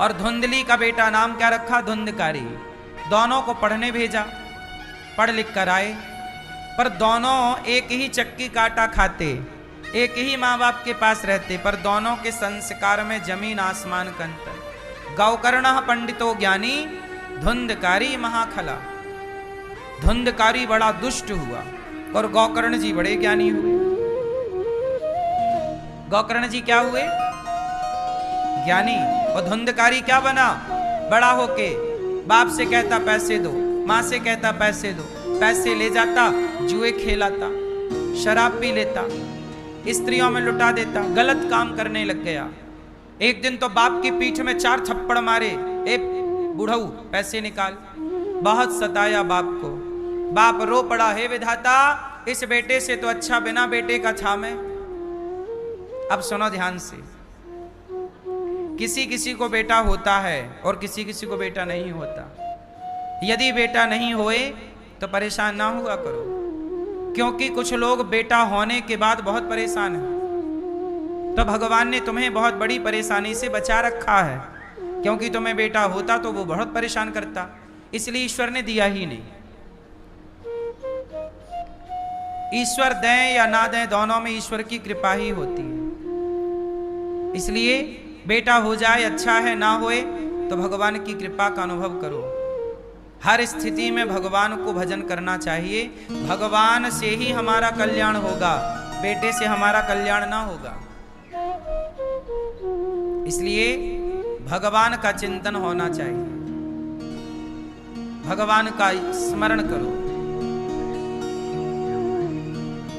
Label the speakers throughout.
Speaker 1: और धुंधली का बेटा नाम क्या रखा? धुंधकारी। दोनों को पढ़ने भेजा, पढ़ लिख कर आए, पर दोनों एक ही चक्की काटा खाते, एक ही माँ बाप के पास रहते, पर दोनों के संस्कार में जमीन आसमान का अंतर। गौकर्ण पंडितो ज्ञानी, धुंधकारी महाखला। धुंधकारी बड़ा दुष्ट हुआ और गौकर्ण जी बड़े ज्ञानी हुए। गौकर्ण जी क्या हुए? ज्ञानी। और धुंधकारी क्या बना? बड़ा होके बाप से कहता पैसे दो, माँ से कहता पैसे दो, पैसे ले जाता, जुए खेलाता, शराब पी लेता, स्त्रियों में लुटा देता, गलत काम करने लग गया। एक दिन तो बाप की पीठ में 4 थप्पड़ मारे, ए बुढ़ऊ पैसे निकाल। बहुत सताया बाप को। बाप रो पड़ा, हे विधाता, इस बेटे से तो अच्छा बिना बेटे का था मैं। अब सुनो ध्यान से, किसी किसी को बेटा होता है और किसी किसी को बेटा नहीं होता। यदि बेटा नहीं होए तो परेशान ना हुआ करो, क्योंकि कुछ लोग बेटा होने के बाद बहुत परेशान हैं। तो भगवान ने तुम्हें बहुत बड़ी परेशानी से बचा रखा है, क्योंकि तुम्हें बेटा होता तो वो बहुत परेशान करता, इसलिए ईश्वर ने दिया ही नहीं। ईश्वर दें या ना दें, दोनों में ईश्वर की कृपा ही होती है। इसलिए बेटा हो जाए अच्छा है, ना होए तो भगवान की कृपा का अनुभव करो। हर स्थिति में भगवान को भजन करना चाहिए। भगवान से ही हमारा कल्याण होगा, बेटे से हमारा कल्याण ना होगा। इसलिए भगवान का चिंतन होना चाहिए, भगवान का स्मरण करो।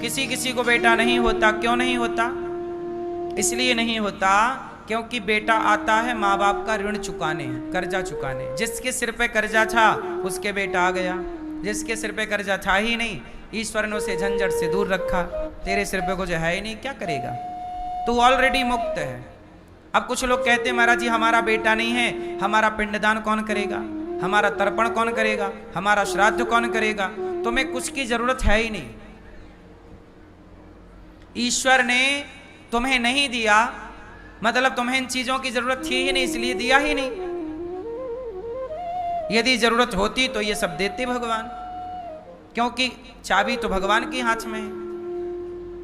Speaker 1: किसी किसी को बेटा नहीं होता, क्यों नहीं होता? इसलिए नहीं होता क्योंकि बेटा आता है माँ बाप का ऋण चुकाने, कर्जा चुकाने। जिसके सिर पे कर्जा था उसके बेटा आ गया, जिसके सिर पे कर्जा था ही नहीं, ईश्वर ने उसे झंझट से दूर रखा। तेरे सिर पे कुछ है ही नहीं, क्या करेगा? तू ऑलरेडी मुक्त है। अब कुछ लोग कहते हैं महाराज जी हमारा बेटा नहीं है, हमारा पिंडदान कौन करेगा, हमारा तर्पण कौन करेगा, हमारा श्राद्ध कौन करेगा? तुम्हें कुछ की जरूरत है ही नहीं। ईश्वर ने तुम्हें नहीं दिया, मतलब तुम्हें इन चीजों की जरूरत थी ही नहीं, इसलिए दिया ही नहीं। यदि जरूरत होती तो ये सब देते भगवान, क्योंकि चाबी तो भगवान के हाथ में है।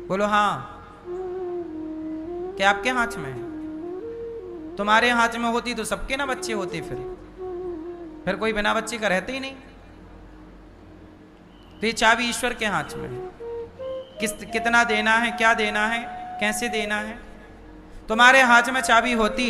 Speaker 1: बोलो हाँ, क्या आपके हाथ में है? तुम्हारे हाथ में होती तो सबके ना बच्चे होते, फिर कोई बिना बच्चे का रहते ही नहीं। तो ये चाबी ईश्वर के हाथ में है। कितना देना है, क्या देना है, कैसे देना है। तुम्हारे हाथ में चाबी होती